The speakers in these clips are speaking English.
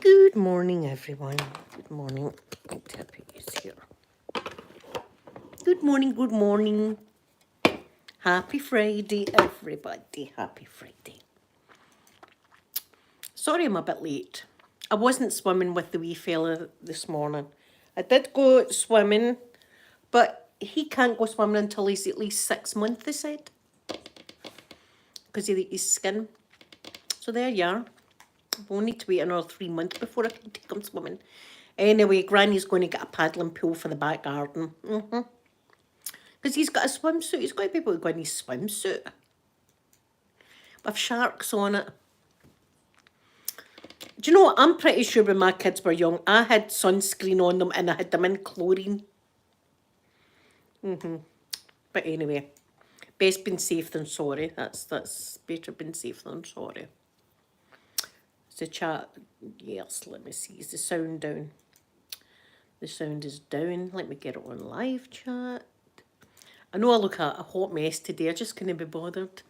Good morning, everyone. Good morning. Tippy is here. Good morning, good morning. Happy Friday, everybody. Happy Friday. Sorry I'm a bit late. I wasn't swimming with the wee fella this morning. I did go swimming, but he can't go swimming until he's at least 6 months, they said, because of his skin. So there you are. I've only to wait another 3 months before I can take him swimming. Anyway, Granny's going to get a paddling pool for the back garden. Because he's got a swimsuit. He's got to be able to go in his swimsuit. With sharks on it. Do you know what? I'm pretty sure when my kids were young, I had sunscreen on them and I had them in chlorine. But anyway, best been safe than sorry. That's better been safe than sorry. Is the chat? Yes, let me see. Is the sound down? The sound is down. Let me get it on live chat. I know I look a hot mess today. I just couldn't be bothered.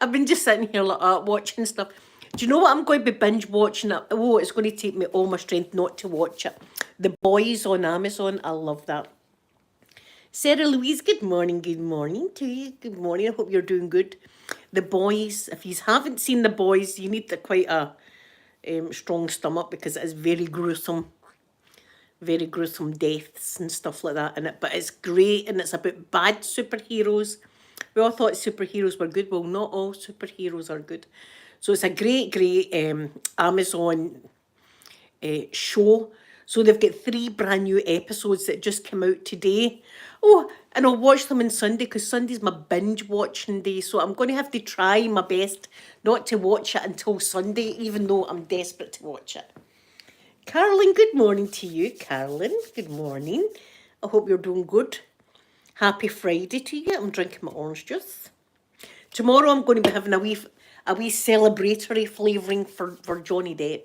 I've been just sitting here like that, watching stuff. Do you know what I'm going to be binge watching? Oh, it's going to take me all my strength not to watch it. The Boys on Amazon. I love that. Sarah Louise, good morning to you. Good morning. I hope you're doing good. The Boys. If you haven't seen The Boys, you need quite a strong stomach because it is very gruesome. Very gruesome deaths and stuff like that in it. But it's great and it's about bad superheroes. We all thought superheroes were good. Well, not all superheroes are good. So it's a great Amazon show. So they've got 3 brand new episodes that just came out today. Oh, and I'll watch them on Sunday because Sunday's my binge watching day. So I'm going to have to try my best not to watch it until Sunday, even though I'm desperate to watch it. Carolyn, good morning to you. Carolyn, good morning. I hope you're doing good. Happy Friday to you. I'm drinking my orange juice. Tomorrow I'm going to be having a wee celebratory flavouring for Johnny Depp.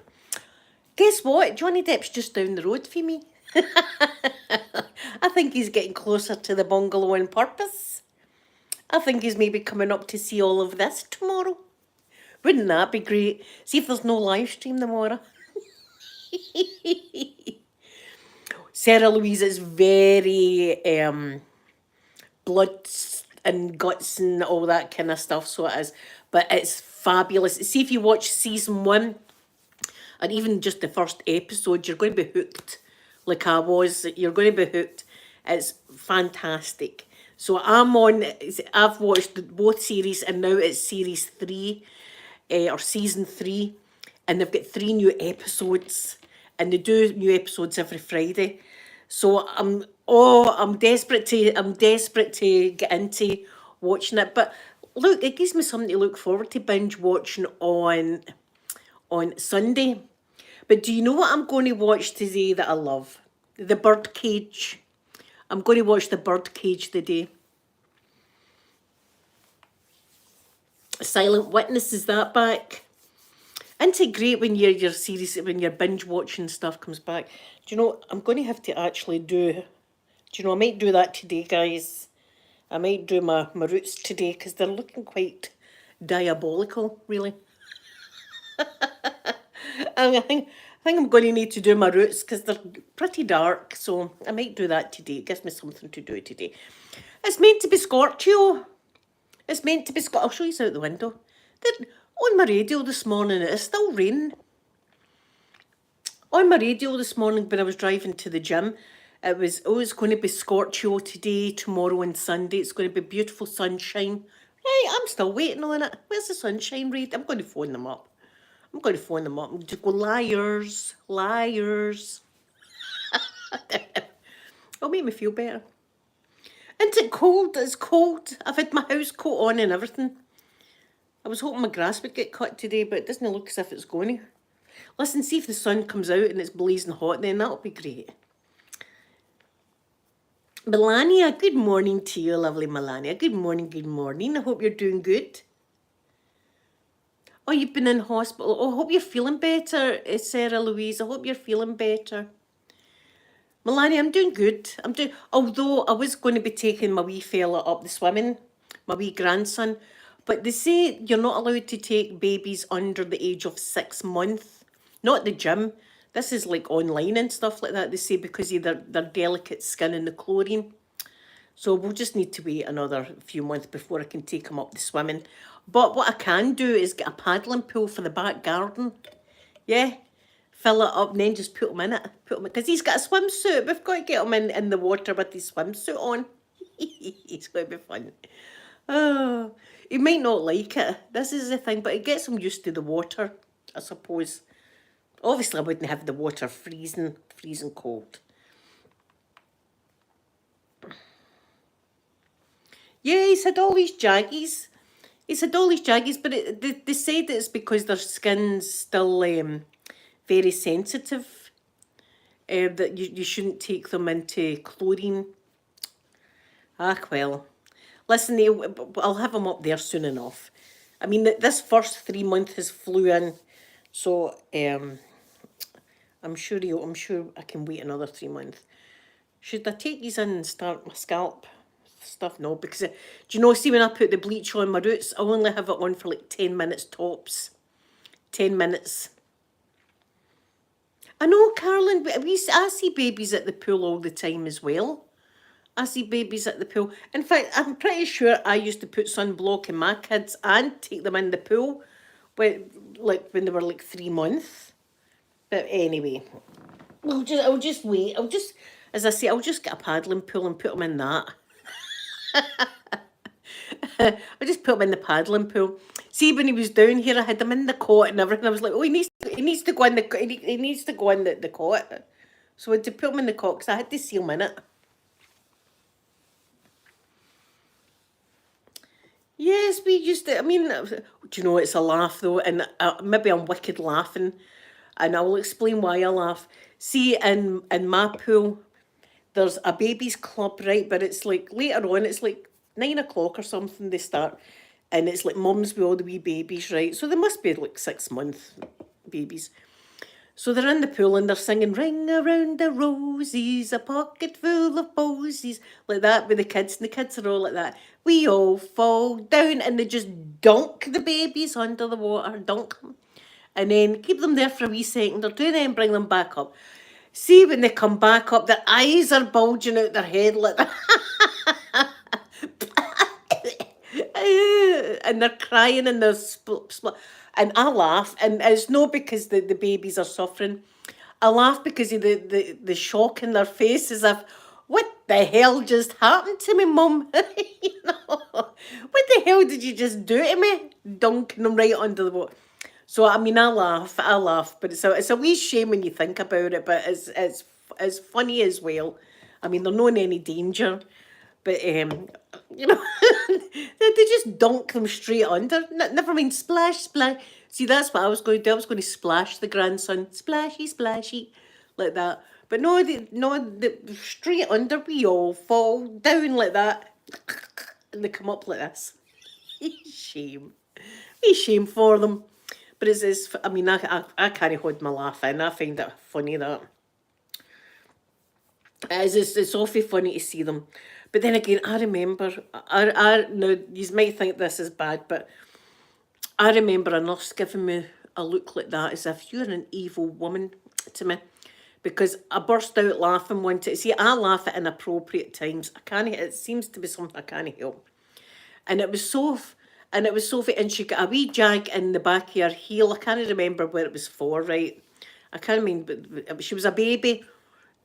Guess what? Johnny Depp's just down the road for me. I think he's getting closer to the bungalow on purpose. I think he's maybe coming up to see all of this tomorrow. Wouldn't that be great? See if there's no live stream tomorrow. Sarah Louise is very blood and guts and all that kind of stuff, so it is. But it's fabulous. See if you watch season 1 and even just the first episode, you're going to be hooked like I was. You're going to be hooked. It's fantastic. So I've watched both series and now it's series 3 or season 3 and they've got 3 new episodes and they do new episodes every Friday. So I'm desperate to get into watching it. But look, it gives me something to look forward to binge watching on Sunday. But do you know what I'm going to watch today that I love? The Birdcage. I'm going to watch The Birdcage today. Silent Witness, is that back? Isn't it great when when your binge watching stuff comes back? Do you know, I'm going to have to actually I might do that today, guys. I might do my roots today because they're looking quite diabolical, really. I think I'm going to need to do my roots because they're pretty dark, so I might do that today. It gives me something to do today. It's meant to be Scorpio. It's meant to be I'll show you out the window. On my radio this morning, it is still raining. On my radio this morning when I was driving to the gym, it was, it's going to be Scorpio today, tomorrow and Sunday. It's going to be beautiful sunshine. Right, I'm still waiting on it. Where's the sunshine rate? I'm going to phone them up. I'm going to just go, liars, liars. It'll make me feel better. Isn't it cold? It's cold. I've had my house coat on and everything. I was hoping my grass would get cut today, but it doesn't look as if it's going to. Listen, see if the sun comes out and it's blazing hot, then that'll be great. Melania, good morning to you, lovely Melania. Good morning, good morning. I hope you're doing good. Oh, you've been in hospital. Oh, I hope you're feeling better, Sarah Louise. I hope you're feeling better. Melania, I'm doing good. Although I was going to be taking my wee fella up the swimming, my wee grandson, but they say you're not allowed to take babies under the age of 6 months Not the gym. This is like online and stuff like that, they say, because of their delicate skin and the chlorine. So we'll just need to wait another few months before I can take him up the swimming. But what I can do is get a paddling pool for the back garden. Yeah, fill it up and then just put him in it. Because he's got a swimsuit. We've got to get him in the water with his swimsuit on. It's going to be fun. Oh, he might not like it. This is the thing, but it gets him used to the water, I suppose. Obviously, I wouldn't have the water freezing cold. Yeah, he's had all these jaggies. But they said it's because their skin's still very sensitive. That you shouldn't take them into chlorine. Ah, well. Listen, I'll have him up there soon enough. I mean, this first 3 months has flew in, so I'm sure I can wait another 3 months. Should I take these in and start my scalp stuff? No, because do you know, see when I put the bleach on my roots, I only have it on for like 10 minutes tops. 10 minutes. I know, Carolyn, I see babies at the pool all the time as well. I see babies at the pool. In fact, I'm pretty sure I used to put sunblock in my kids and take them in the pool when they were like 3 months. But anyway, I'll just wait. As I say, I'll just get a paddling pool and put them in that. I just put him in the paddling pool. See, when he was down here, I had him in the cot and everything. I was like, oh, he needs to go in the cot. So I had to put him in the cot because I had to seal him in it. Yes, we used to. I mean, do you know, it's a laugh though, and maybe I'm wicked laughing, and I will explain why I laugh. See, in my pool, there's a babies club, right? But it's like later on, it's like 9 o'clock or something they start, and it's like mums with all the wee babies, right? So they must be like 6 month babies. So they're in the pool and they're singing "Ring around the rosies, a pocket full of posies," like that with the kids, and the kids are all like that. We all fall down and they just dunk the babies under the water, dunk them, and then keep them there for a wee second or two, then bring them back up. See, when they come back up, their eyes are bulging out their head like that. And they're crying and they're and I laugh, and it's not because the babies are suffering. I laugh because of the shock in their face, as if, what the hell just happened to me, Mum? You know, what the hell did you just do to me? Dunking them right under the water. So I mean, I laugh, but it's a wee shame when you think about it, but it's funny as well. I mean, they're not in any danger, but you know, they just dunk them straight under. Never mind, splash, splash. See, that's what I was going to do. I was going to splash the grandson, splashy, splashy, like that. But no, the straight under. We all fall down like that, and they come up like this. Shame, shame for them. But it's I mean, I can't hold my laugh in. I find it funny that. It's awfully funny to see them. But then again, I remember, now, you might think this is bad, but I remember a nurse giving me a look like that, as if you're an evil woman to me. Because I burst out laughing one time. See, I laugh at inappropriate times. It seems to be something I can't help. And it was so, and she got a wee jag in the back of her heel. I can't remember what it was for, right? I can't remember, but she was a baby.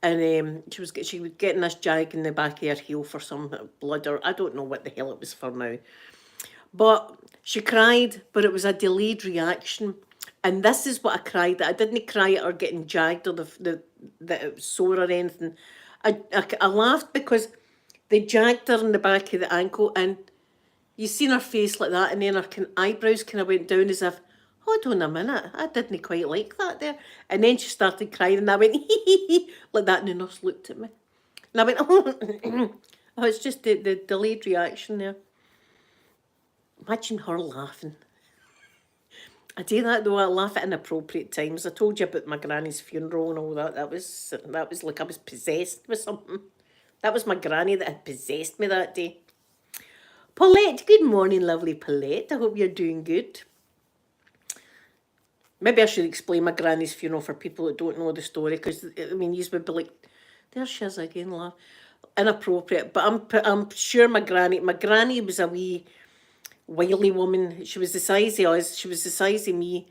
And she was getting this jag in the back of her heel for some blood, or I don't know what the hell it was for now. But she cried, but it was a delayed reaction. And this is what I cried at. I didn't cry at her getting jagged or that it was sore or anything. I laughed because they jagged her in the back of the ankle, and you seen her face like that, and then her eyebrows kind of went down as if, hold on a minute, I didn't quite like that there. And then she started crying, and I went, hee hee hee, like that, and the nurse looked at me. And I went, oh, it's just the delayed reaction there. Imagine her laughing. I do that though, I laugh at inappropriate times. I told you about my granny's funeral and all that. That was like I was possessed with something. That was my granny that had possessed me that day. Paulette, good morning, lovely Paulette. I hope you're doing good. Maybe I should explain my granny's funeral for people that don't know the story, because I mean, you would be like, there she is again, laugh. Inappropriate. But I'm sure my granny was a wee wily woman. She was the size of us. She was the size of me,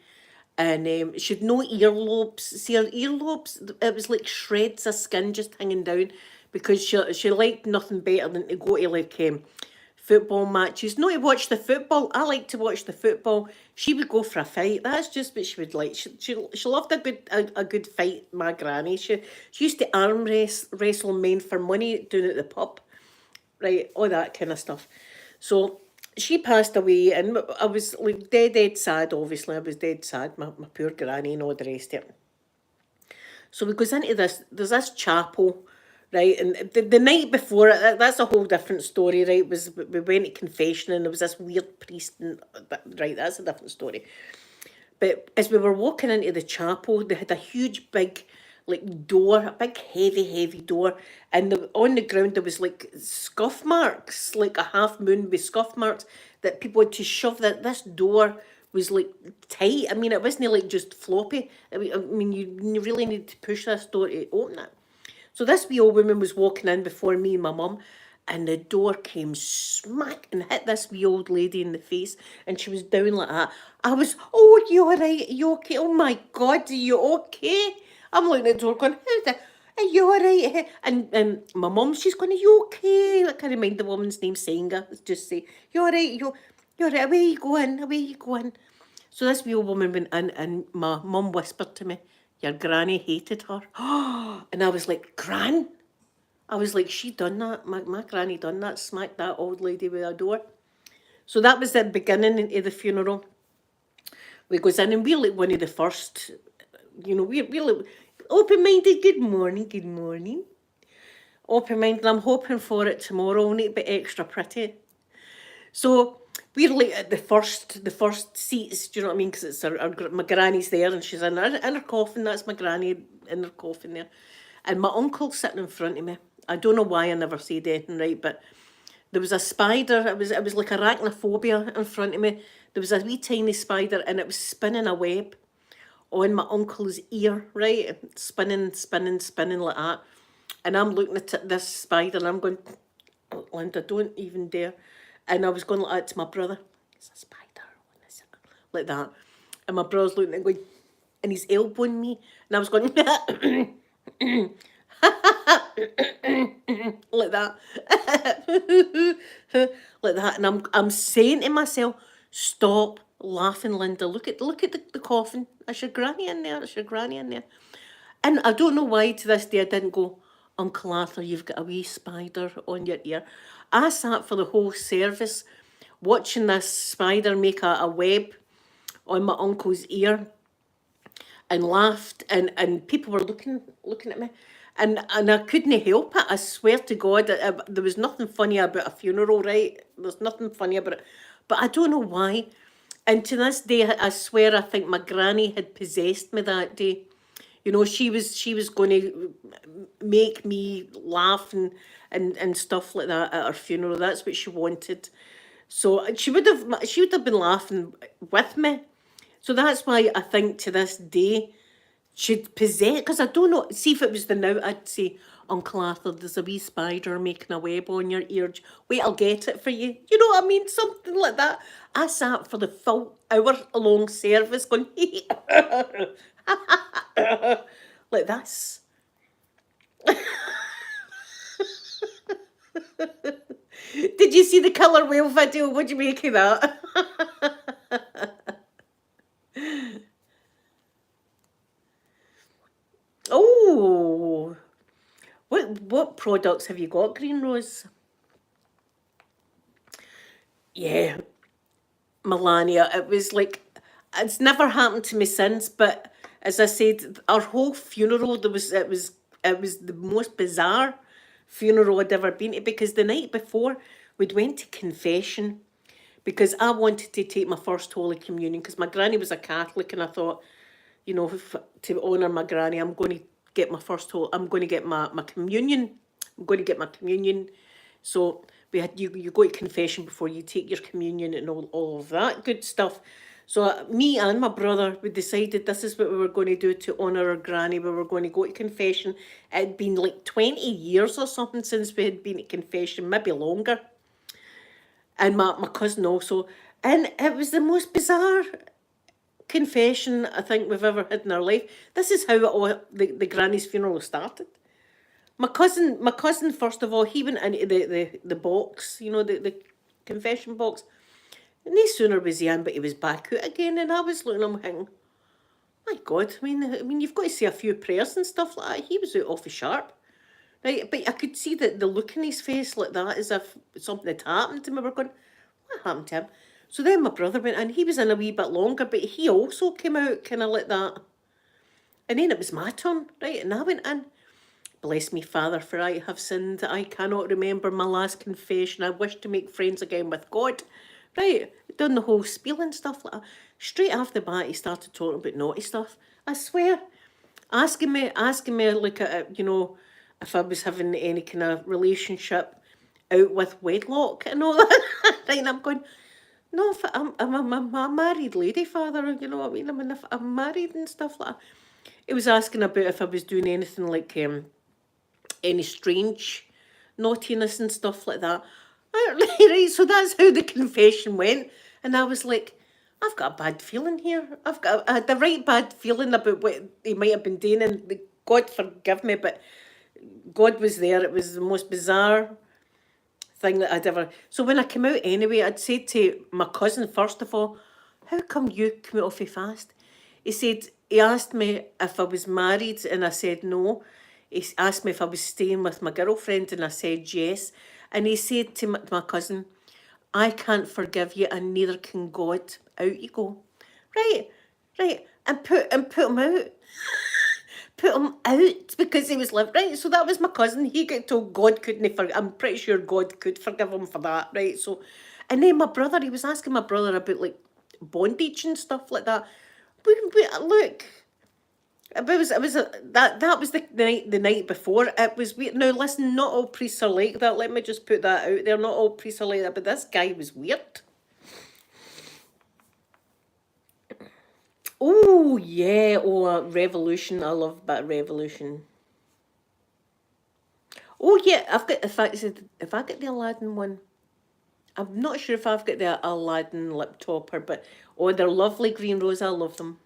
and she had no earlobes. See her earlobes? It was like shreds of skin just hanging down, because she liked nothing better than to go to like football matches. Not to watch the football. I like to watch the football. She would go for a fight. That's just what she would like. She loved a good fight. My granny. She used to wrestle men for money down at the pub, right? All that kind of stuff. So she passed away, and I was like dead sad. Obviously, I was dead sad. My poor granny and all the rest of it. So we goes into this. There's this chapel, right? And the night before, that's a whole different story, right? Was we went to confession, and there was this weird priest, and right, that's a different story. But as we were walking into the chapel, they had a huge, big, like door, a big, heavy door, and on the ground there was like scuff marks, like a half moon with scuff marks that people had to shove. That this door was like tight. I mean, it wasn't like just floppy. I mean, you really need to push this door to open it. So this wee old woman was walking in before me and my mum, and the door came smack and hit this wee old lady in the face, and she was down like that. I was, oh, you all right? Are you okay? Oh my God, are you okay? I'm looking at the door going, how's that? Are you all right? And my mum, she's going, are you okay? I can't remember the woman's name, Senga. Let's just say, you all right? You all right? Away you going? Away you going? So this wee old woman went in, and my mum whispered to me, your granny hated her. And I was like, Gran? I was like, she done that. My granny done that, smacked that old lady with a door. So that was the beginning of the funeral. We goes in, and we're like one of the first, we're like open-minded, good morning, good morning. Open-minded, I'm hoping for it tomorrow, only to be extra pretty. So we're like at the first seats, do you know what I mean? Because it's my granny's there, and she's in her coffin. That's my granny in her coffin there. And my uncle's sitting in front of me. I don't know why I never said anything right, but there was a spider. It was like arachnophobia in front of me. There was a wee tiny spider, and it was spinning a web on my uncle's ear, right? Spinning, spinning, spinning like that. And I'm looking at this spider, and I'm going, oh, Linda, don't even dare. And I was going like that to my brother. It's a spider. Like that. And my brother's looking and going, and he's elbowing me. And I was going, like that. Like that. And I'm saying to myself, stop laughing, Linda. Look at the coffin. Is your granny in there? Is your granny in there? And I don't know why to this day I didn't go, Uncle Arthur, you've got a wee spider on your ear. I sat for the whole service watching this spider make a web on my uncle's ear, and laughed, and people were looking at me, and I couldn't help it. I swear to God, there was nothing funny about a funeral, right? There's nothing funny about it, but I don't know why. And to this day, I swear, I think my granny had possessed me that day. She was going to make me laugh and stuff like that at her funeral. That's what she wanted. So she would have been laughing with me. So that's why I think to this day she'd possess, because I don't know. See, if it was the now, I'd say, Uncle Arthur, there's a wee spider making a web on your ear. Wait, I'll get it for you. You know what I mean? Something like that. I sat for the full hour-long service going, like this. Did you see the killer whale video? What do you make of that? Oh, what products have you got, Green Rose? Yeah, Melania. It was like, it's never happened to me since. But as I said, our whole funeral, it was the most bizarre funeral I'd ever been to, because the night before we'd went to confession, because I wanted to take my first Holy Communion, because my granny was a Catholic, and I thought, to honour my granny, I'm going to get I'm going to get my communion. I'm going to get my communion. So we had you go to confession before you take your communion and all of that good stuff. So me and my brother, we decided this is what we were going to do to honour our granny. We were going to go to confession. It had been like 20 years or something since we had been at confession, maybe longer. And my cousin also. And it was the most bizarre confession I think we've ever had in our life. This is how the granny's funeral started. My cousin, first of all, he went into the box, the confession box. And no sooner was he in, but he was back out again. And I was looking at him thinking, my God, I mean, you've got to say a few prayers and stuff like that. He was out awfully sharp. Right? But I could see the look in his face like that, as if something had happened to him. We were going, what happened to him? So then my brother went in. He was in a wee bit longer, but he also came out kind of like that. And then it was my turn, right? And I went in. Bless me, Father, for I have sinned. I cannot remember my last confession. I wish to make friends again with God. Right, done the whole spiel and stuff like that. Straight after the bat, he started talking about naughty stuff. I swear, asking me like, if I was having any kind of relationship out with wedlock and all that. Right, and I'm going, no, I'm a married lady, Father. You know what I mean? I'm married and stuff like that. He was asking about if I was doing anything like any strange naughtiness and stuff like that. Right, so that's how the confession went. And I was like, I've got a bad feeling here. I had the right bad feeling about what he might have been doing, and God forgive me, but God was there. It was the most bizarre thing that I'd ever... So when I came out anyway, I'd said to my cousin, first of all, how come you come out awfully fast? He asked me if I was married, and I said no. He asked me if I was staying with my girlfriend, and I said yes. And he said to my cousin, I can't forgive you, and neither can God. Out you go. Right. And put him out. Put him out because he was living. Right, so that was my cousin. He got told God couldn't forgive. I'm pretty sure God could forgive him for that, right? So, and then my brother, he was asking my brother about like bondage and stuff like that. But look, that was the night before. It was weird. Now listen, not all priests are like that. Let me just put that out there. Not all priests are like that, but this guy was weird. Oh yeah, Revolution. I love that Revolution. Oh yeah, I've got if I get the Aladdin one. I'm not sure if I've got the Aladdin lip topper, but they're lovely green rose. I love them.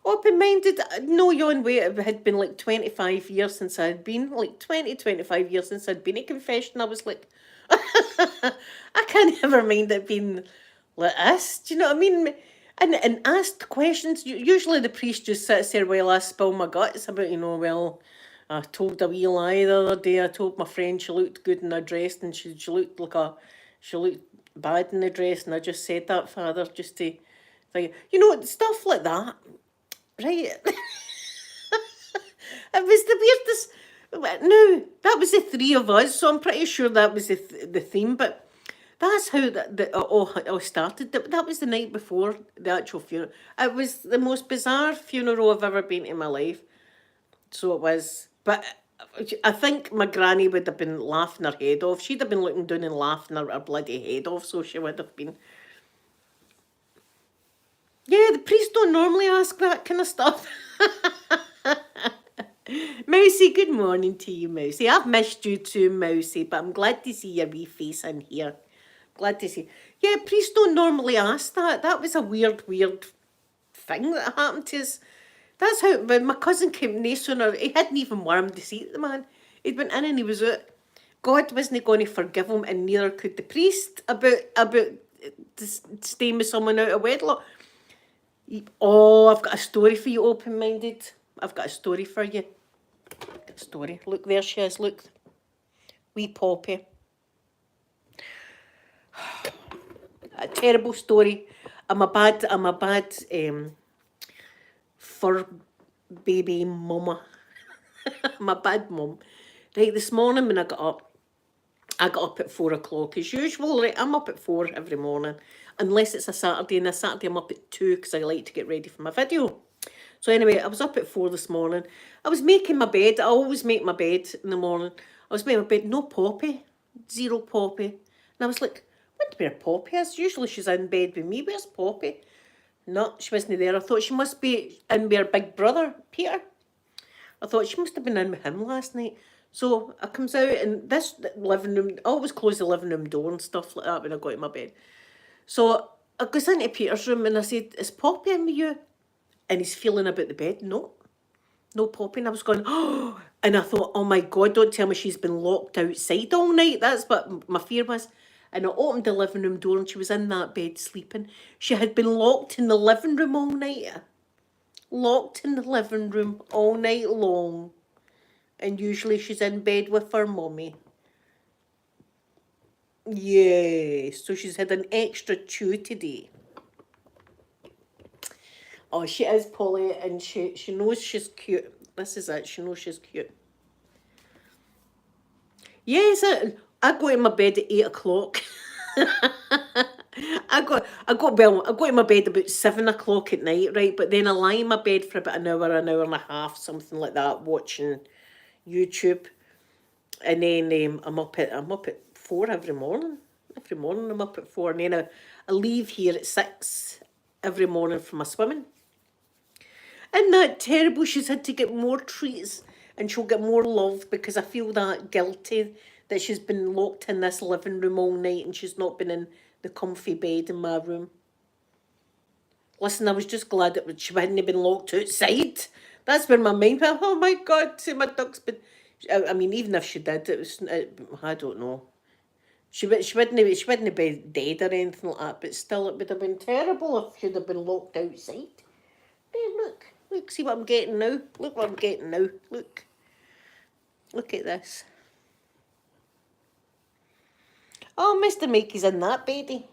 Open-minded, no, yawn way. It had been like 25 years since I'd been, like 25 years since I'd been at confession. I was like, I can't ever mind it being like this. Do you know what I mean? And asked questions. Usually the priest just sits there while I spill my guts about, well, I told a wee lie the other day. I told my friend she looked good in her dress, and she looked she looked bad in the dress, and I just said that, Father, just to think, stuff like that. Right. It was the weirdest. No, that was the three of us, so I'm pretty sure that was the theme. But that's how it all started. That was the night before the actual funeral. It was the most bizarre funeral I've ever been to in my life. So it was. But I think my granny would have been laughing her head off. She'd have been looking down and laughing her bloody head off, so she would have been. Yeah, the priests don't normally ask that kind of stuff. Mousy, good morning to you, Mousy. I've missed you too, Mousy, but I'm glad to see your wee face in here. Glad to see. Yeah, priests don't normally ask that. That was a weird thing that happened to us. That's how, when my cousin came, no sooner, he hadn't even warmed the seat, the man. He'd went in and he was out. God wasn't going to forgive him, and neither could the priest about staying with someone out of wedlock. Oh, I've got a story for you, open-minded. I've got a story for you. Got a story. Look, there she is, look. Wee Poppy. A terrible story. I'm a bad fur baby mama. I'm a bad mum. Right, this morning when I got up at 4 o'clock as usual. Right, I'm up at 4 every morning. Unless it's a Saturday, and a Saturday I'm up at 2 because I like to get ready for my video. So anyway, I was up at 4 this morning. I was making my bed. I always make my bed in the morning. I was making my bed, no Poppy, zero Poppy. And I was like, wonder where Poppy is. Usually she's in bed with me. Where's Poppy? No, she wasn't there. I thought she must be in with her big brother, Peter. I thought she must have been in with him last night. So I comes out and this living room, I always close the living room door and stuff like that when I go to my bed. So I goes into Peter's room and I said, is Poppy in with you? And he's feeling about the bed. No Poppy. And I was going, oh, and I thought, oh my God, don't tell me she's been locked outside all night. That's what my fear was. And I opened the living room door and she was in that bed sleeping. She had been locked in the living room all night. Locked in the living room all night long. And usually she's in bed with her mummy. Yes, so she's had an extra chew today. Oh, she is Polly, and she knows she's cute. This is it, she knows she's cute. Yes, I go to my bed at 8 o'clock. I go to my bed about 7 o'clock at night, right? But then I lie in my bed for about an hour and a half, something like that, watching YouTube. And then I'm up at 4 every morning. Every morning I'm up at 4, and then I leave here at 6 every morning for my swimming. Isn't that terrible? She's had to get more treats and she'll get more love because I feel that guilty that she's been locked in this living room all night and she's not been in the comfy bed in my room. Listen, I was just glad that she hadn't been locked outside. That's where my mind went. Oh my God, see my dog's been... I mean, even if she did, it was... I don't know. She wouldn't be dead or anything like that, but still it would have been terrible if she'd have been locked outside. Hey, look, see what I'm getting now. Look what I'm getting now. Look at this. Oh, Mr. Mikey's in that baby.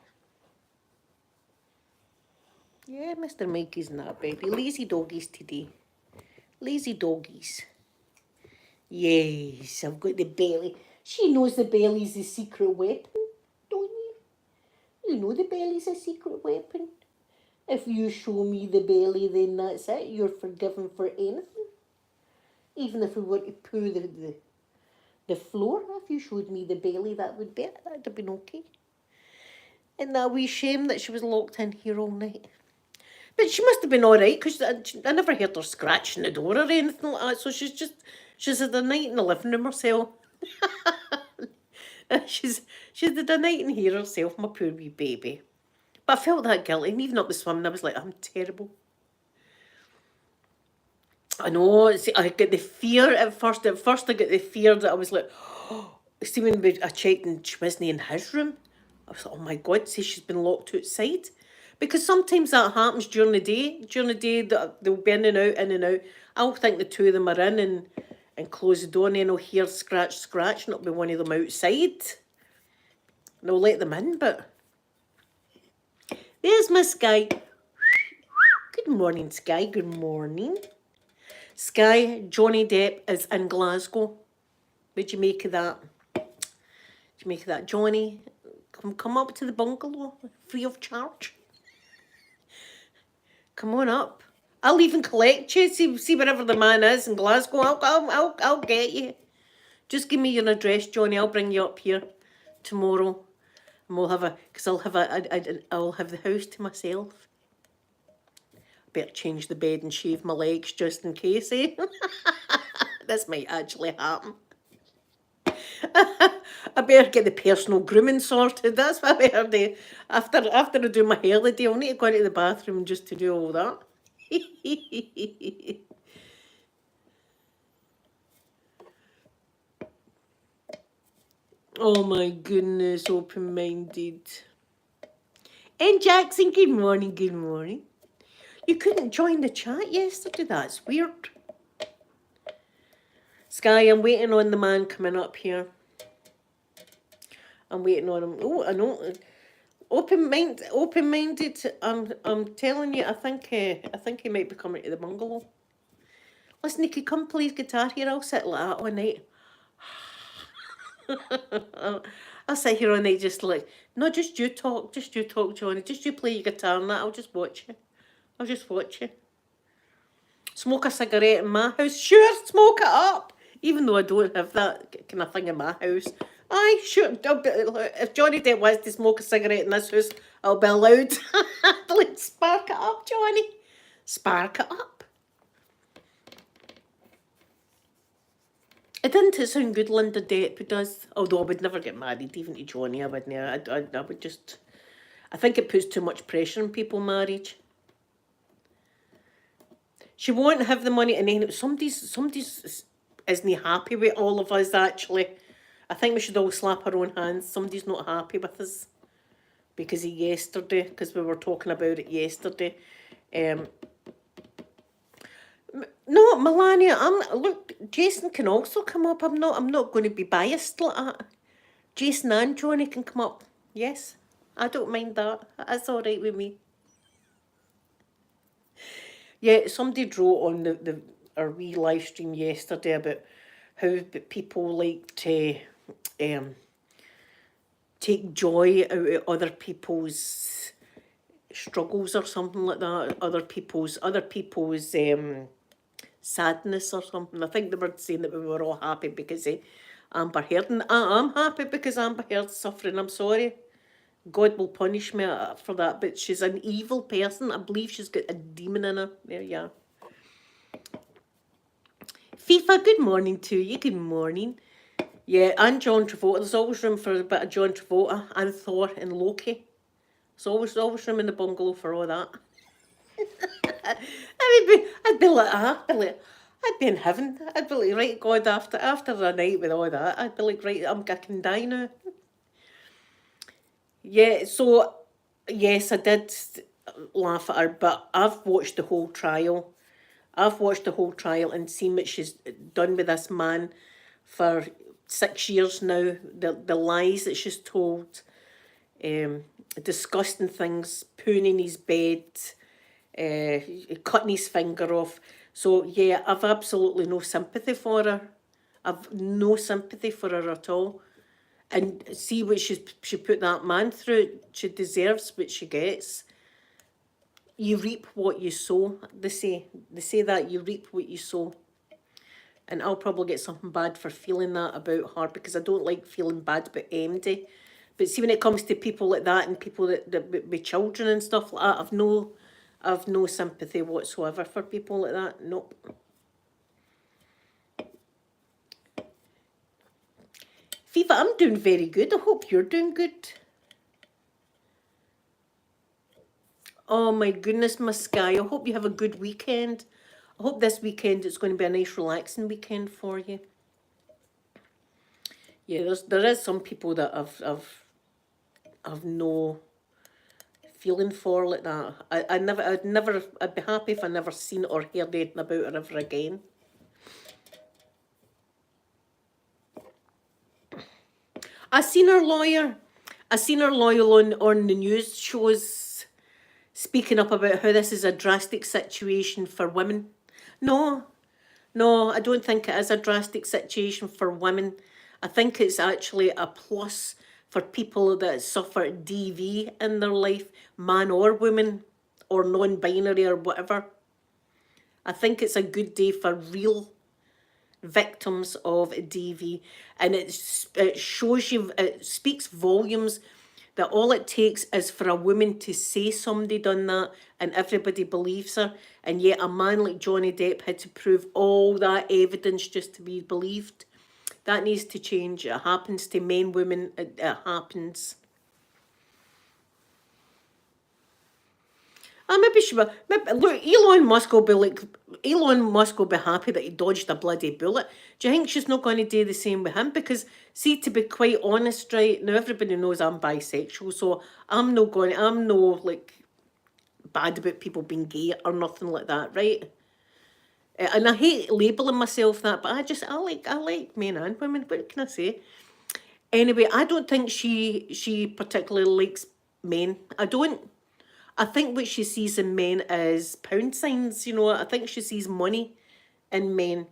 Yeah, Mr. Mikey's in that baby. Lazy doggies today. Lazy doggies. Yes, I've got the belly. She knows the belly's the secret weapon, don't you? You know the belly's a secret weapon. If you show me the belly, then that's it. You're forgiven for anything. Even if we were to poo the floor, if you showed me the belly, that would be it. That'd have been okay. And that wee shame that she was locked in here all night. But she must have been all right, because I never heard her scratching the door or anything like that. So she's had a night in the living room herself. she's had a night in here herself, my poor wee baby. But I felt that guilty, and even up the swimming, I was like, I'm terrible. I know, see, I get the fear at first. At first I get the fear that I was like, oh, see when I checked and she wasn't in his room, I was like, oh my God, see she's been locked outside. Because sometimes that happens during the day. During the day they'll be in and out. I'll think the two of them are in and close the door, and then I'll hear scratch, and it'll be one of them outside. And I'll let them in, but... There's my Sky. Good morning, Sky. Good morning. Sky, Johnny Depp is in Glasgow. What'd you make of that? What'd you make of that? Johnny, come up to the bungalow, free of charge. Come on up. I'll even collect you. See wherever the man is in Glasgow. I'll get you. Just give me your address, Johnny. I'll bring you up here tomorrow. And we'll have I'll have the house to myself. Better change the bed and shave my legs just in case, eh? This might actually happen. I better get the personal grooming sorted. That's what I better do. After I do my hair the day, I'll need to go into the bathroom just to do all that. Oh my goodness, open-minded. And Jackson, good morning, good morning. You couldn't join the chat yesterday, that's weird. Sky, I'm waiting on the man coming up here. I'm waiting on him. Oh, I know. Open-minded. I'm telling you, I think he might be coming to the bungalow. Listen, he could come play his guitar here. I'll sit like that all night. I'll sit here all night just like, no, just you talk, Johnny. Just you play your guitar and that. I'll just watch you. Smoke a cigarette in my house. Sure, smoke it up. Even though I don't have that kind of thing in my house. Aye, sure. If Johnny Depp wants to smoke a cigarette in this house, I'll be allowed. Let's spark it up, Johnny. Spark it up. It didn't sound good, Linda Depp does. Although I would never get married, even to Johnny. I wouldn't. I would just. I think it puts too much pressure on people marriage. She won't have the money, and then somebody's isn't happy with all of us. Actually, I think we should all slap our own hands. Somebody's not happy with us because of yesterday. Because we were talking about it yesterday. No, Melania. Look. Jason can also come up. I'm not going to be biased like that. Jason and Johnny can come up. Yes, I don't mind that. That's all right with me. Yeah, somebody wrote on our wee live stream yesterday about how people like to take joy out of other people's struggles or something like that. Other people's sadness or something. I think they were saying that we were all happy because of Amber Heard, and I am happy because Amber Heard's suffering. I'm sorry. God will punish me for that, but she's an evil person. I believe she's got a demon in her. There you are. FIFA, good morning to you. Good morning. Yeah, and John Travolta. There's always room for a bit of John Travolta and Thor and Loki. There's always room in the bungalow for all that. I'd be like, I'd be in heaven. I'd be like, right, God, after a night with all that, I'd be like, right, I can die now. Yeah, so yes, I did laugh at her, but I've watched the whole trial. I've watched the whole trial and seen what she's done with this man for 6 years now. The lies that she's told, disgusting things, pooing in his bed, cutting his finger off. So yeah, I've absolutely no sympathy for her. I've no sympathy for her at all. And see what she put that man through. She deserves what she gets. You reap what you sow. They say that you reap what you sow. And I'll probably get something bad for feeling that about her because I don't like feeling bad about MD. But see, when it comes to people like that and people that with children and stuff like that, I've no sympathy whatsoever for people like that. Nope. Viva, I'm doing very good. I hope you're doing good. Oh my goodness, my Sky. I hope you have a good weekend. I hope this weekend it's going to be a nice relaxing weekend for you. Yeah, there is some people that I've no feeling for like that. I'd be happy if I never seen or heard anything about her ever again. I seen her lawyer on the news shows speaking up about how this is a drastic situation for women. No, I don't think it is a drastic situation for women. I think it's actually a plus for people that suffer DV in their life, man or woman, or non-binary or whatever. I think it's a good day for real victims of DV, and it shows you, it speaks volumes that all it takes is for a woman to say somebody done that and everybody believes her, and yet a man like Johnny Depp had to prove all that evidence just to be believed. That needs to change. It happens to men, women, it happens. Look, Elon Musk will be happy that he dodged a bloody bullet. Do you think she's not going to do the same with him? Because, see, to be quite honest, right, now everybody knows I'm bisexual, so I'm no like bad about people being gay or nothing like that, right? And I hate labelling myself that, but I like men and women. What can I say? Anyway, I don't think she particularly likes men. I don't. I think what she sees in men is pound signs, you know. I think she sees money in men.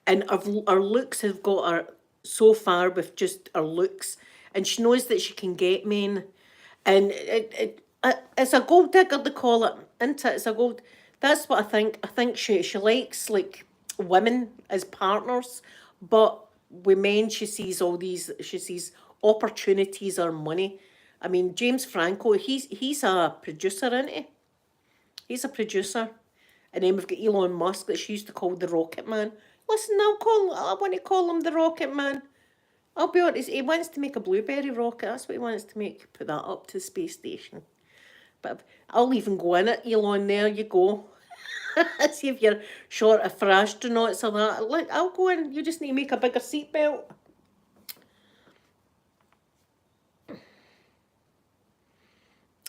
And her looks have got her so far with just her looks. And she knows that she can get men. And it's a gold digger, they call it, isn't it? It's a gold... That's what I think. I think she likes, like, women as partners. But with men, she sees she sees opportunities or money. I mean, James Franco, he's a producer, isn't he? He's a producer. And then we've got Elon Musk that she used to call the Rocket Man. Listen, I want to call him the Rocket Man. I'll be honest, he wants to make a blueberry rocket. That's what he wants to make. Put that up to the space station. But I'll even go in it, Elon. There you go. See if you're short for astronauts or that. Look, I'll go in. You just need to make a bigger seatbelt.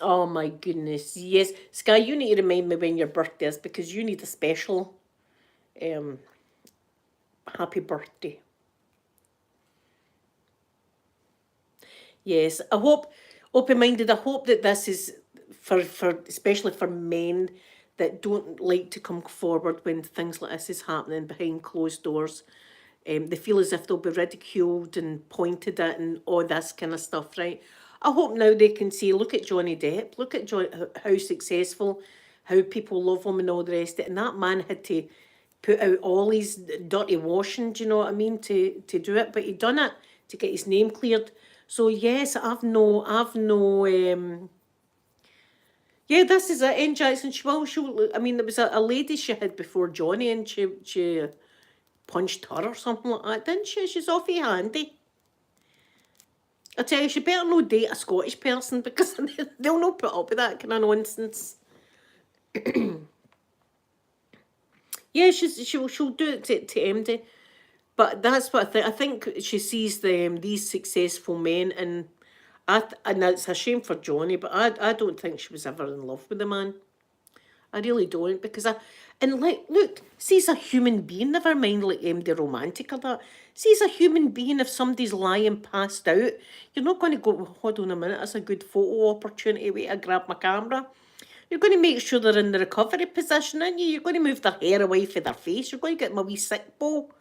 Oh my goodness. Yes. Sky, you need to remind me when your birthday is because you need a special um happy birthday. Yes. I hope, open minded, I hope that this is for especially for men that don't like to come forward when things like this is happening behind closed doors. They feel as if they'll be ridiculed and pointed at and all this kind of stuff, right? I hope now they can see, look at Johnny Depp, look at how successful, how people love him and all the rest of it. And that man had to put out all his dirty washing, do you know what I mean, to do it. But he done it to get his name cleared. So yes, yeah, this is it. N Jackson, I mean, there was a lady she had before Johnny and she punched her or something like that, didn't she? She's awfully handy. I tell you, she better not date a Scottish person because they'll not put up with that kind of nonsense. Yeah, she'll do it to MD. But that's what I think. I think she sees these successful men, and and it's a shame for Johnny, but I don't think she was ever in love with the man. I really don't, because and like, look, see, a human being, never mind like the romantic or that. See, a human being, if somebody's lying passed out, you're not going to go, hold on a minute, that's a good photo opportunity, wait, I grab my camera. You're going to make sure they're in the recovery position, aren't you? You're going to move their hair away from their face. You're going to get them a wee sick bowl.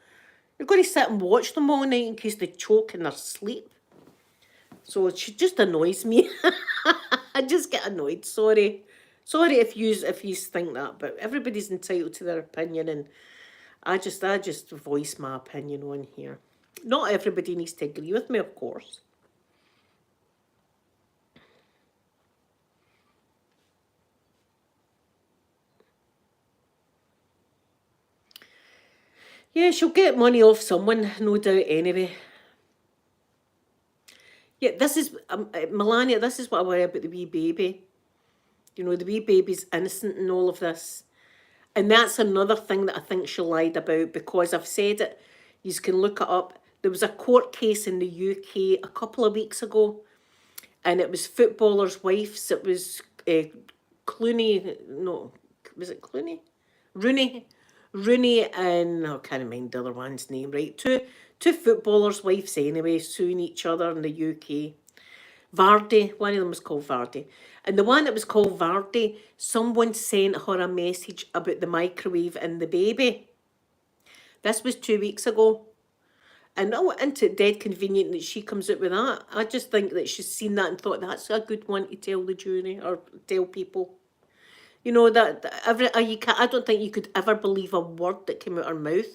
You're going to sit and watch them all night in case they choke in their sleep. So it just annoys me. I just get annoyed. Sorry. Sorry if you think that, but everybody's entitled to their opinion, and I just voice my opinion on here. Not everybody needs to agree with me, of course. Yeah, she'll get money off someone, no doubt, anyway. Yeah, this is, Melania, this is what I worry about the wee baby. You know, the wee baby's innocent in all of this. And that's another thing that I think she lied about, because I've said it, you can look it up. There was a court case in the UK a couple of weeks ago, and it was footballers' wives. It was Clooney, no, was it Clooney? Rooney and, I can't mind the other one's name, right? Two footballers' wives anyway, suing each other in the UK. Vardy, one of them was called Vardy. And the one that was called Vardy, someone sent her a message about the microwave and the baby. This was 2 weeks ago. And I went into it dead convenient that she comes out with that. I just think that she's seen that and thought that's a good one to tell the jury or tell people. You know, that I don't think you could ever believe a word that came out her mouth.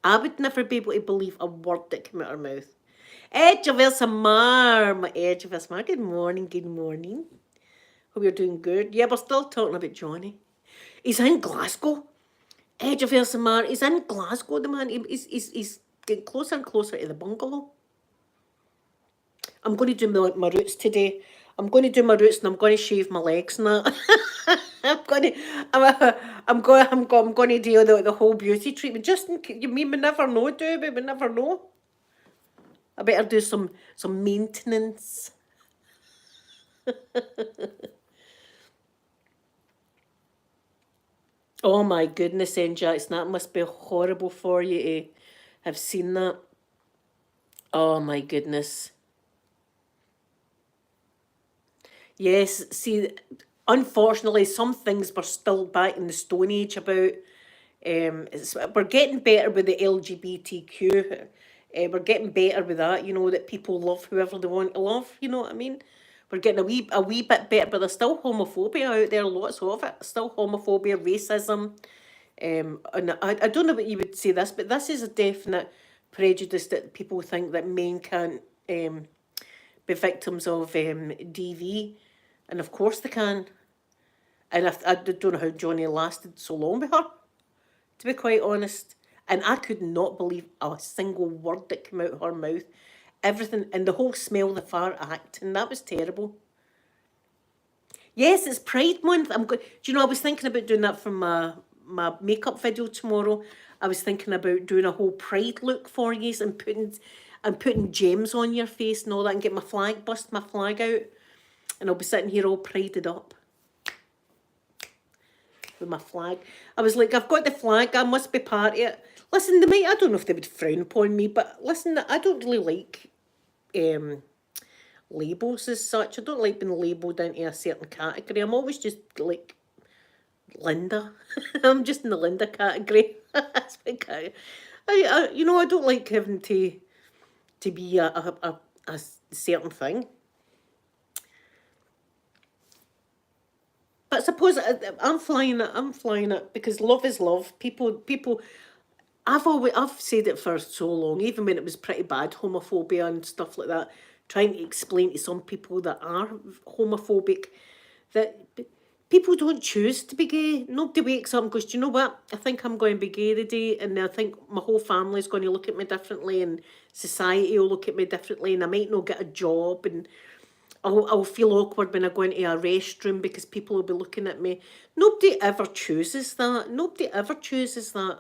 I would never be able to believe a word that came out her mouth. Edge of Elsamar, my Edge of Elsamar. Good morning, good morning. Hope you're doing good. Yeah, we're still talking about Johnny. He's in Glasgow. Edge of Elsamar. He's in Glasgow, the man. He's getting closer and closer to the bungalow. I'm going to do my roots today. I'm going to do my roots and I'm going to shave my legs and that. I'm going to do the whole beauty treatment. Just in case, you mean we never know, do we? We never know. I better do some maintenance. Oh my goodness, Jackson, that must be horrible for you to have seen that. Oh my goodness. Yes, see, unfortunately, some things were still back in the Stone Age about. We're getting better with the LGBTQ. We're getting better with that, you know, that people love whoever they want to love, you know what I mean? We're getting a wee bit better, but there's still homophobia out there, lots of it. Still homophobia, racism. And I don't know what you would say this, but this is a definite prejudice that people think that men can't be victims of DV, and of course they can. And I don't know how Johnny lasted so long with her, to be quite honest. And I could not believe a single word that came out of her mouth. Everything, and the whole smell the far acting, that was terrible. Yes, it's Pride Month. Do you know, I was thinking about doing that for my makeup video tomorrow. I was thinking about doing a whole Pride look for you and putting gems on your face and all that, and get my flag, bust my flag out, and I'll be sitting here all prided up with my flag. I was like, I've got the flag, I must be part of it. Listen, I don't know if they would frown upon me, but listen, I don't really like labels as such. I don't like being labelled into a certain category. I'm always just like Linda. I'm just in the Linda category. That's like I don't like having to be a certain thing. But I suppose I'm flying it because love is love. People. I've said it for so long, even when it was pretty bad, homophobia and stuff like that, trying to explain to some people that are homophobic that people don't choose to be gay. Nobody wakes up and goes, do you know what? I think I'm going to be gay today, and I think my whole family's going to look at me differently, and society will look at me differently, and I might not get a job, and I'll feel awkward when I go into a restroom because people will be looking at me. Nobody ever chooses that. Nobody ever chooses that.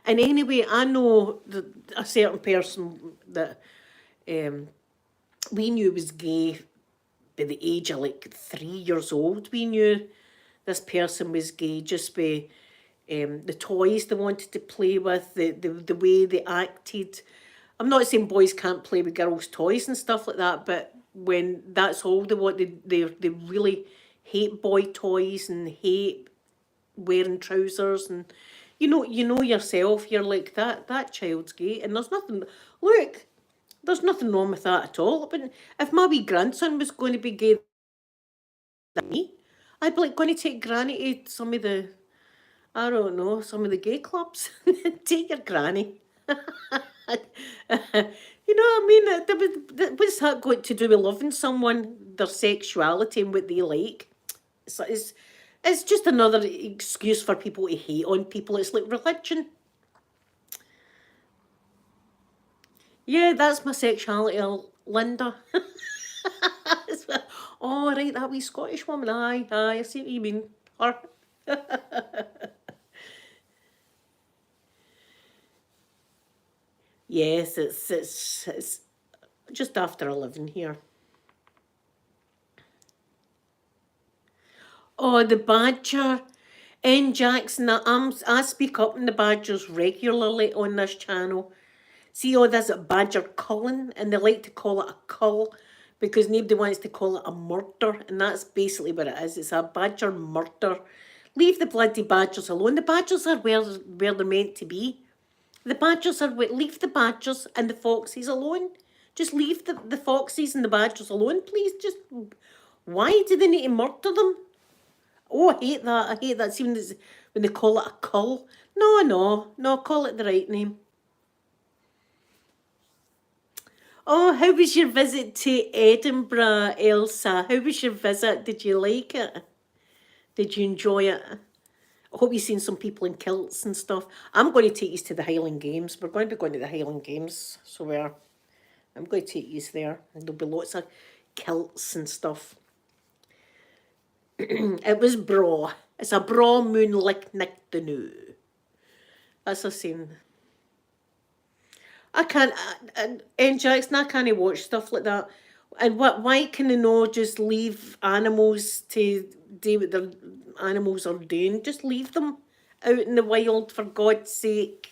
And anyway, I know that a certain person that we knew was gay by the age of like 3 years old. We knew this person was gay just by the toys they wanted to play with, the way they acted. I'm not saying boys can't play with girls' toys and stuff like that, but when that's all they want, they really hate boy toys and hate wearing trousers, and you know yourself, you're like, that child's gay, and there's nothing wrong with that at all. But if my wee grandson was going to be gay than me, I'd be like going to take Granny to some of the, I don't know, some of the gay clubs. Take your granny. You know what I mean? What's that got to do with loving someone, their sexuality and what they like? It's just another excuse for people to hate on people. It's like religion. Yeah, that's my sexuality, Linda. Oh, right, that wee Scottish woman. Aye, I see what you mean. Her. Yes, it's just after 11 here. Oh, the Badger. N. Jackson, I speak up in the Badgers regularly on this channel. See all this Badger culling, and they like to call it a cull because nobody wants to call it a murder, and that's basically what it is. It's a Badger murder. Leave the bloody Badgers alone. The Badgers are where they're meant to be. The Badgers are leave the Badgers and the Foxes alone. Just leave the Foxes and the Badgers alone, please. Just why do they need to murder them? Oh, I hate that. I hate that. See when they call it a cull. No, call it the right name. Oh, how was your visit to Edinburgh, Elsa? How was your visit? Did you like it? Did you enjoy it? I hope you've seen some people in kilts and stuff. I'm going to take you to the Highland Games. We're going to be going to the Highland Games, so I'm going to take you there. And there'll be lots of kilts and stuff. It was bra. It's a bra moon like Nick the New. That's a saying. I can't, and Jackson, I can't watch stuff like that. And why can they not just leave animals to do what their animals are doing? Just leave them out in the wild, for God's sake.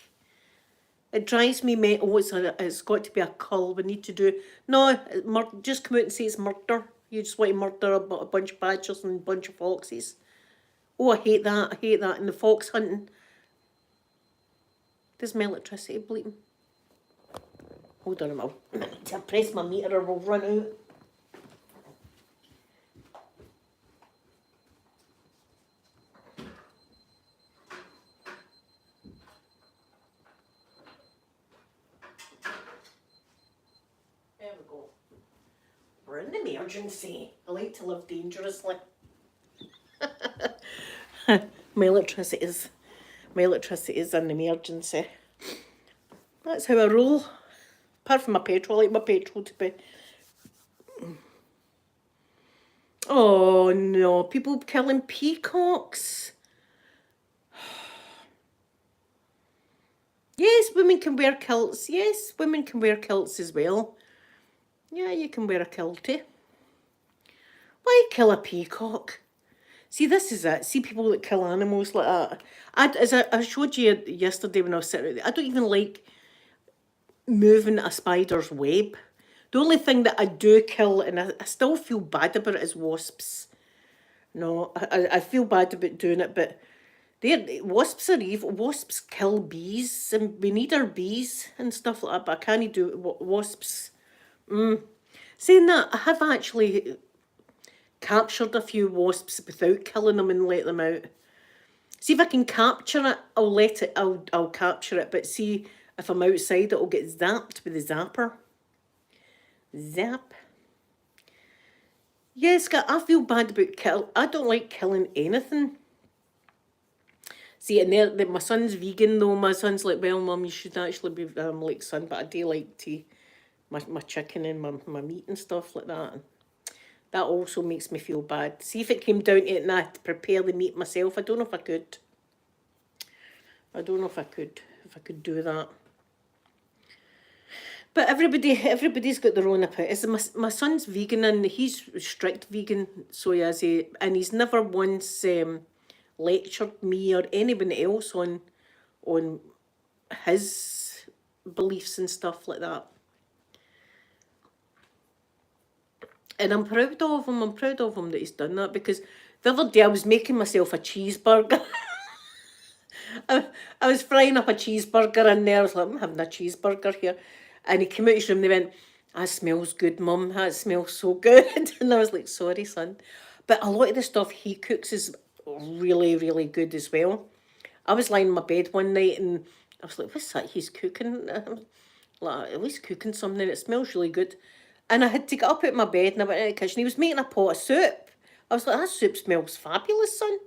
It drives me mental. It's got to be a cull. We need to do, no, just come out and say it's murder. You just want to murder a bunch of badgers and a bunch of foxes. Oh, I hate that. I hate that. And the fox hunting. There's my electricity bleeding. Hold on a minute. I need to press my meter or we'll run out. We're in emergency. I like to live dangerously. My electricity is an emergency. That's how I roll. Apart from my petrol, I like my petrol to be... Oh no, people killing peacocks. Yes, women can wear kilts. Yes, women can wear kilts as well. Yeah, you can wear a kiltie. Why kill a peacock? See, this is it. See people that kill animals like that. As I showed you yesterday when I was sitting there, I don't even like moving a spider's web. The only thing that I do kill, and I still feel bad about it, is wasps. No, I feel bad about doing it, but wasps are evil. Wasps kill bees, and we need our bees and stuff like that, but I can't do wasps. Saying that, I have actually captured a few wasps without killing them and let them out. See if I can capture it, I'll capture it, but see if I'm outside it'll get zapped with the zapper. Zap. Yes, I feel bad about I don't like killing anything. See, and my son's vegan though. My son's like, well, Mum, you should actually be like son, but I do like to my chicken and my meat and stuff like that. That also makes me feel bad. See if it came down to it and I had to prepare the meat myself. I don't know if I could. I don't know if I could do that. But everybody's got their own opinion. My son's vegan and he's strict vegan, so he is. And he's never once lectured me or anyone else on his beliefs and stuff like that. And I'm proud of him. I'm proud of him that he's done that, because the other day I was making myself a cheeseburger. I was frying up a cheeseburger in there. I was like, I'm having a cheeseburger here. And he came out of his room and they went, that smells good, Mum. That smells so good. And I was like, sorry, son. But a lot of the stuff he cooks is really, really good as well. I was lying in my bed one night and I was like, what's that he's cooking? Like, at least cooking something. It smells really good. And I had to get up out of my bed and I went into the kitchen. He was making a pot of soup. I was like, that soup smells fabulous, son.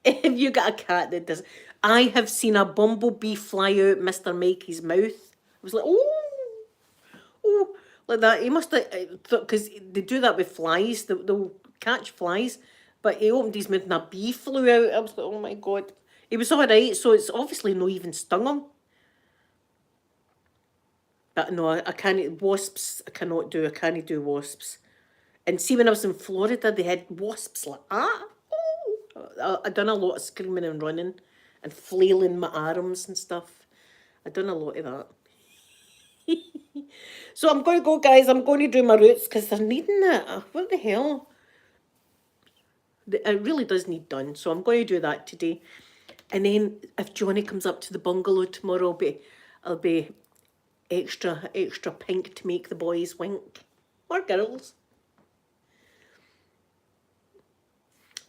If you got a cat that does... I have seen a bumblebee fly out Mr. Mikey's mouth. I was like, oh, like that. He must have... Because they do that with flies. They'll catch flies. But he opened his mouth and a bee flew out. I was like, oh my God. He was all right, so it's obviously not even stung him. But no, I can't... Wasps, I cannot do. I can't do wasps. And see, when I was in Florida, they had wasps like that. I done a lot of screaming and running and flailing my arms and stuff. I done a lot of that. So I'm going to go, guys. I'm going to do my roots because they're needing it. What the hell? It really does need done. So I'm going to do that today. And then if Johnny comes up to the bungalow tomorrow, I'll be extra pink to make the boys wink. Or girls.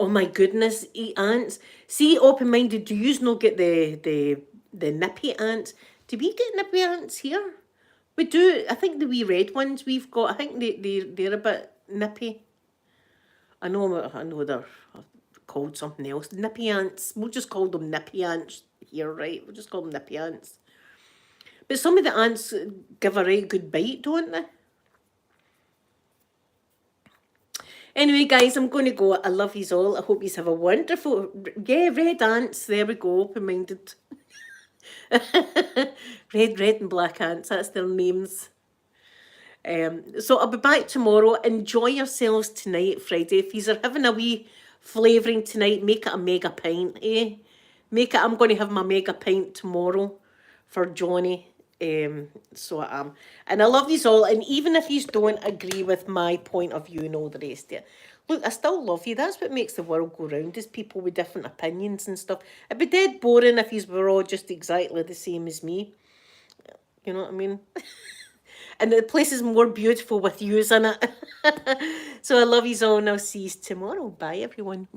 Oh my goodness, eat ants. See, open-minded, do you not get the nippy ants? Do we get nippy ants here? We do. I think the wee red ones we've got, I think they're a bit nippy. I know they're called something else. Nippy ants. We'll just call them nippy ants here, right? We'll just call them nippy ants. But some of the ants give a right good bite, don't they? Anyway, guys, I'm going to go. I love yous all. I hope yous have a wonderful... Yeah, red ants. There we go. Open-minded. red and black ants. That's their names. So I'll be back tomorrow. Enjoy yourselves tonight, Friday. If yous are having a wee flavouring tonight, make it a mega pint, eh? I'm going to have my mega pint tomorrow for Johnny. So I am. And I love yous all. And even if yous don't agree with my point of view and all the rest of it, look, I still love you. That's what makes the world go round, is people with different opinions and stuff. It'd be dead boring if yous were all just exactly the same as me. You know what I mean? And the place is more beautiful with yous in it. So I love yous all and I'll see yous tomorrow. Bye, everyone.